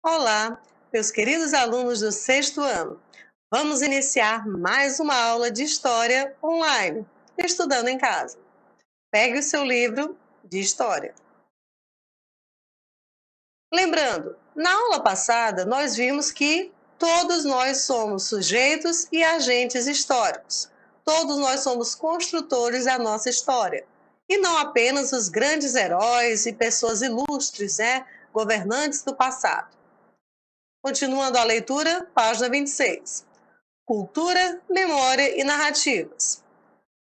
Olá, meus queridos alunos do sexto ano. Vamos iniciar mais uma aula de história online, estudando em casa. Pegue o seu livro de história. Lembrando, na aula passada nós vimos que todos nós somos sujeitos e agentes históricos. Todos nós somos construtores da nossa história. E não apenas os grandes heróis e pessoas ilustres, governantes do passado. Continuando a leitura, página 26. Cultura, memória e narrativas.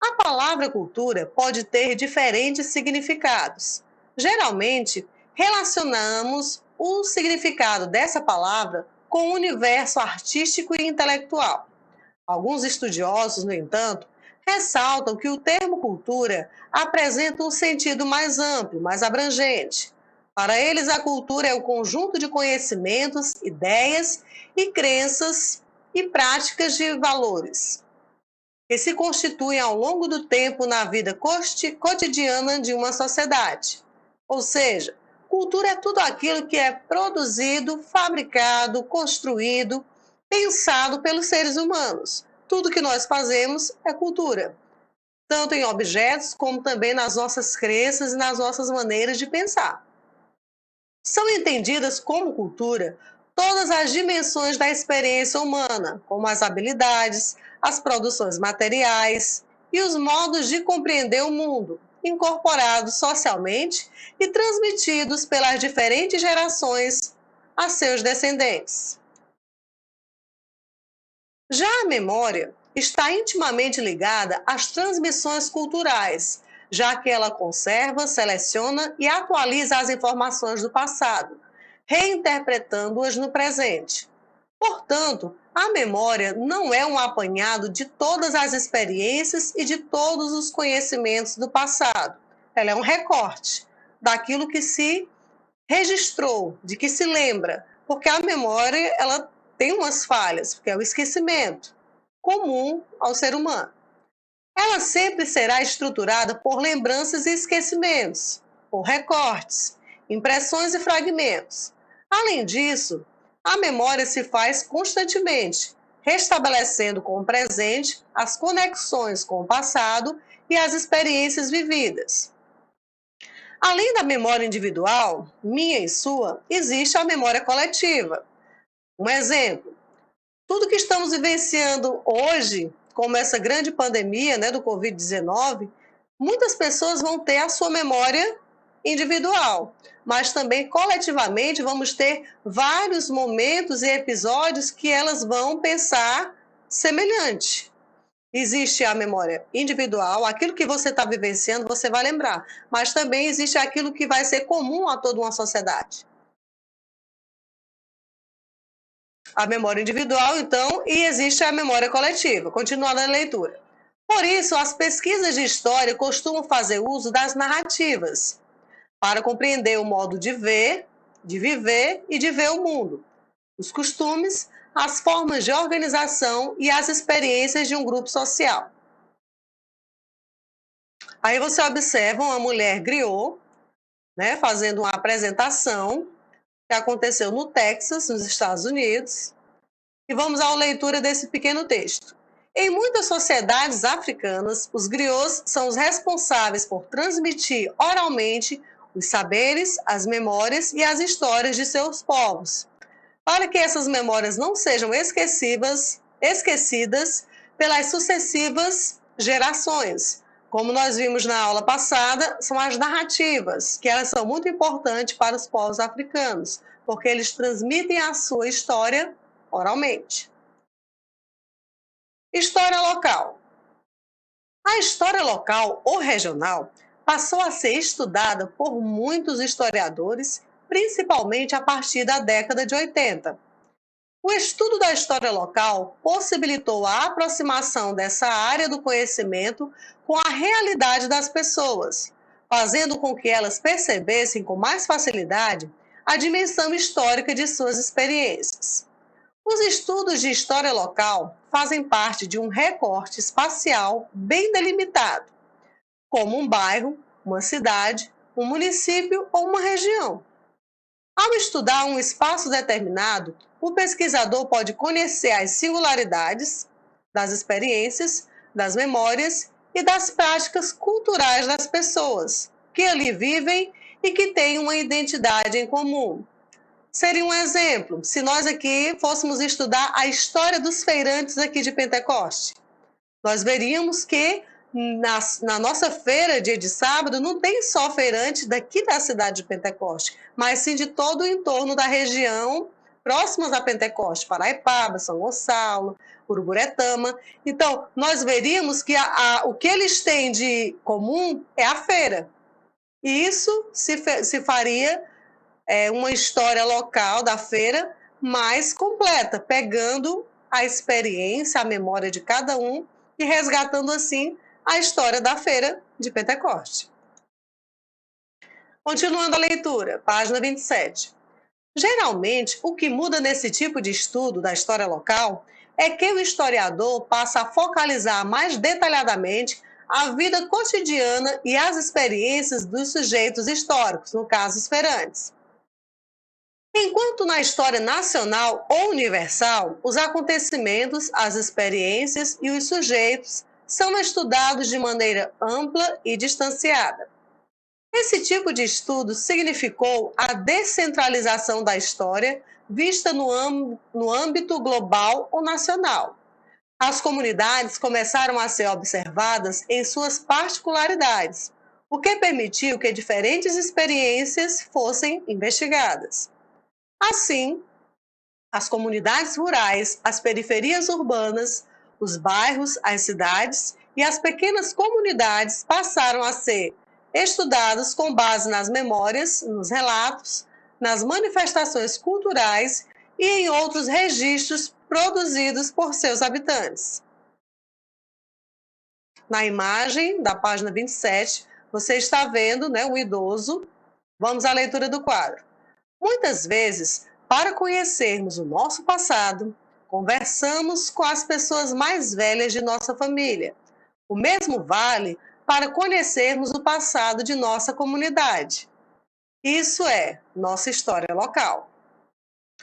A palavra cultura pode ter diferentes significados. Geralmente, relacionamos o significado dessa palavra com o universo artístico e intelectual. Alguns estudiosos, no entanto, ressaltam que o termo cultura apresenta um sentido mais amplo, mais abrangente. Para eles, a cultura é o conjunto de conhecimentos, ideias e crenças e práticas de valores que se constituem ao longo do tempo na vida cotidiana de uma sociedade. Ou seja, cultura é tudo aquilo que é produzido, fabricado, construído, pensado pelos seres humanos. Tudo que nós fazemos é cultura, tanto em objetos como também nas nossas crenças e nas nossas maneiras de pensar. São entendidas como cultura todas as dimensões da experiência humana, como as habilidades, as produções materiais e os modos de compreender o mundo, incorporados socialmente e transmitidos pelas diferentes gerações a seus descendentes. Já a memória está intimamente ligada às transmissões culturais, já que ela conserva, seleciona e atualiza as informações do passado, reinterpretando-as no presente. Portanto, a memória não é um apanhado de todas as experiências e de todos os conhecimentos do passado. Ela é um recorte daquilo que se registrou, de que se lembra, porque a memória ela tem umas falhas, porque é o esquecimento comum ao ser humano. Ela sempre será estruturada por lembranças e esquecimentos, por recortes, impressões e fragmentos. Além disso, a memória se faz constantemente, restabelecendo com o presente as conexões com o passado e as experiências vividas. Além da memória individual, minha e sua, existe a memória coletiva. Um exemplo, tudo que estamos vivenciando hoje, como essa grande pandemia do Covid-19, muitas pessoas vão ter a sua memória individual, mas também coletivamente vamos ter vários momentos e episódios que elas vão pensar semelhante. Existe a memória individual, aquilo que você está vivenciando, você vai lembrar. Mas também existe aquilo que vai ser comum a toda uma sociedade. A memória individual, então, e existe a memória coletiva. Continuando a leitura. Por isso, as pesquisas de história costumam fazer uso das narrativas para compreender o modo de ver, de viver e de ver o mundo, os costumes, as formas de organização e as experiências de um grupo social. Aí você observa uma mulher griot, fazendo uma apresentação que aconteceu no Texas, nos Estados Unidos. E vamos à leitura desse pequeno texto. Em muitas sociedades africanas, os griots são os responsáveis por transmitir oralmente os saberes, as memórias e as histórias de seus povos, para que essas memórias não sejam esquecidas pelas sucessivas gerações. Como nós vimos na aula passada, são as narrativas, que elas são muito importantes para os povos africanos, porque eles transmitem a sua história oralmente. História local. A história local ou regional passou a ser estudada por muitos historiadores, principalmente a partir da década de 80. O estudo da história local possibilitou a aproximação dessa área do conhecimento com a realidade das pessoas, fazendo com que elas percebessem com mais facilidade a dimensão histórica de suas experiências. Os estudos de história local fazem parte de um recorte espacial bem delimitado, como um bairro, uma cidade, um município ou uma região. Ao estudar um espaço determinado, o pesquisador pode conhecer as singularidades das experiências, das memórias e das práticas culturais das pessoas que ali vivem e que têm uma identidade em comum. Seria um exemplo, se nós aqui fôssemos estudar a história dos feirantes aqui de Pentecoste. Nós veríamos que na nossa feira, dia de sábado, não tem só feirante daqui da cidade de Pentecoste, mas sim de todo o entorno da região próximas a Pentecoste, Paraipaba, São Gonçalo, Uruburetama. Então, nós veríamos que o que eles têm de comum é a feira. E isso se faria uma história local da feira mais completa, pegando a experiência, a memória de cada um e resgatando assim a história da feira de Pentecoste. Continuando a leitura, página 27. Geralmente, o que muda nesse tipo de estudo da história local é que o historiador passa a focalizar mais detalhadamente a vida cotidiana e as experiências dos sujeitos históricos, no caso, os feirantes. Enquanto na história nacional ou universal, os acontecimentos, as experiências e os sujeitos são estudados de maneira ampla e distanciada. Esse tipo de estudo significou a descentralização da história vista no âmbito global ou nacional. As comunidades começaram a ser observadas em suas particularidades, o que permitiu que diferentes experiências fossem investigadas. Assim, as comunidades rurais, as periferias urbanas, os bairros, as cidades e as pequenas comunidades passaram a ser estudados com base nas memórias, nos relatos, nas manifestações culturais e em outros registros produzidos por seus habitantes. Na imagem da página 27, você está vendo, um idoso. Vamos à leitura do quadro. Muitas vezes, para conhecermos o nosso passado, conversamos com as pessoas mais velhas de nossa família. O mesmo vale para conhecermos o passado de nossa comunidade. Isso é nossa história local.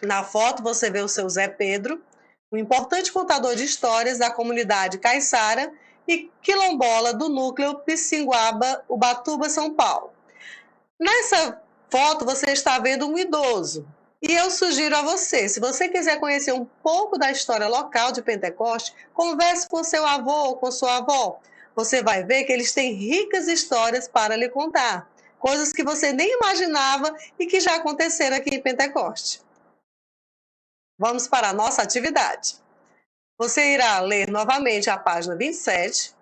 Na foto você vê o seu Zé Pedro, um importante contador de histórias da comunidade caiçara e quilombola do núcleo Pissinguaba, Ubatuba, São Paulo. Nessa foto você está vendo um idoso. E eu sugiro a você, se você quiser conhecer um pouco da história local de Pentecoste, converse com seu avô ou com sua avó. Você vai ver que eles têm ricas histórias para lhe contar. Coisas que você nem imaginava e que já aconteceram aqui em Pentecoste. Vamos para a nossa atividade. Você irá ler novamente a página 27,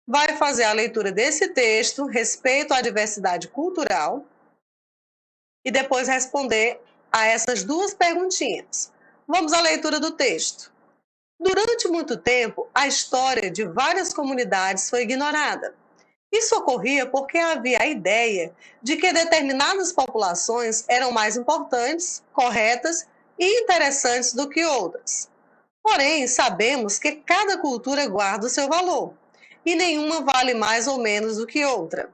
vai fazer a leitura desse texto, respeito à diversidade cultural, e depois responder a essas duas perguntinhas. Vamos à leitura do texto. Durante muito tempo, a história de várias comunidades foi ignorada. Isso ocorria porque havia a ideia de que determinadas populações eram mais importantes, corretas e interessantes do que outras. Porém, sabemos que cada cultura guarda o seu valor e nenhuma vale mais ou menos do que outra.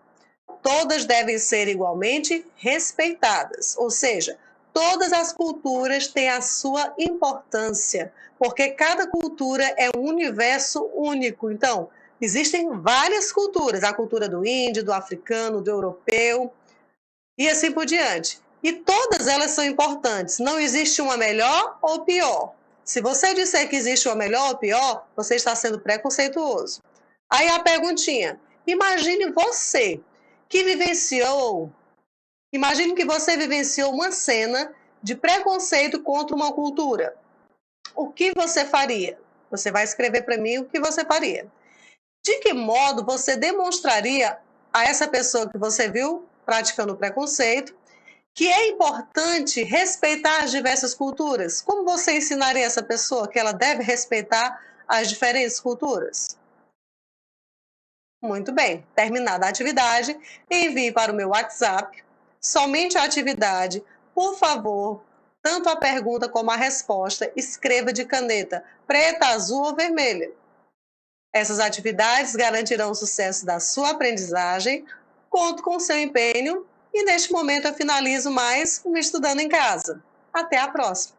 Todas devem ser igualmente respeitadas, ou seja, todas as culturas têm a sua importância, porque cada cultura é um universo único. Então, existem várias culturas, a cultura do índio, do africano, do europeu e assim por diante. E todas elas são importantes, não existe uma melhor ou pior. Se você disser que existe uma melhor ou pior, você está sendo preconceituoso. Aí a perguntinha, imagine que você vivenciou uma cena de preconceito contra uma cultura. O que você faria? Você vai escrever para mim o que você faria. De que modo você demonstraria a essa pessoa que você viu praticando preconceito que é importante respeitar as diversas culturas? Como você ensinaria a essa pessoa que ela deve respeitar as diferentes culturas? Muito bem, terminada a atividade, envie para o meu WhatsApp somente a atividade. Por favor, tanto a pergunta como a resposta, escreva de caneta preta, azul ou vermelha. Essas atividades garantirão o sucesso da sua aprendizagem. Conto com o seu empenho E neste momento eu finalizo mais um Estudando em Casa. Até a próxima!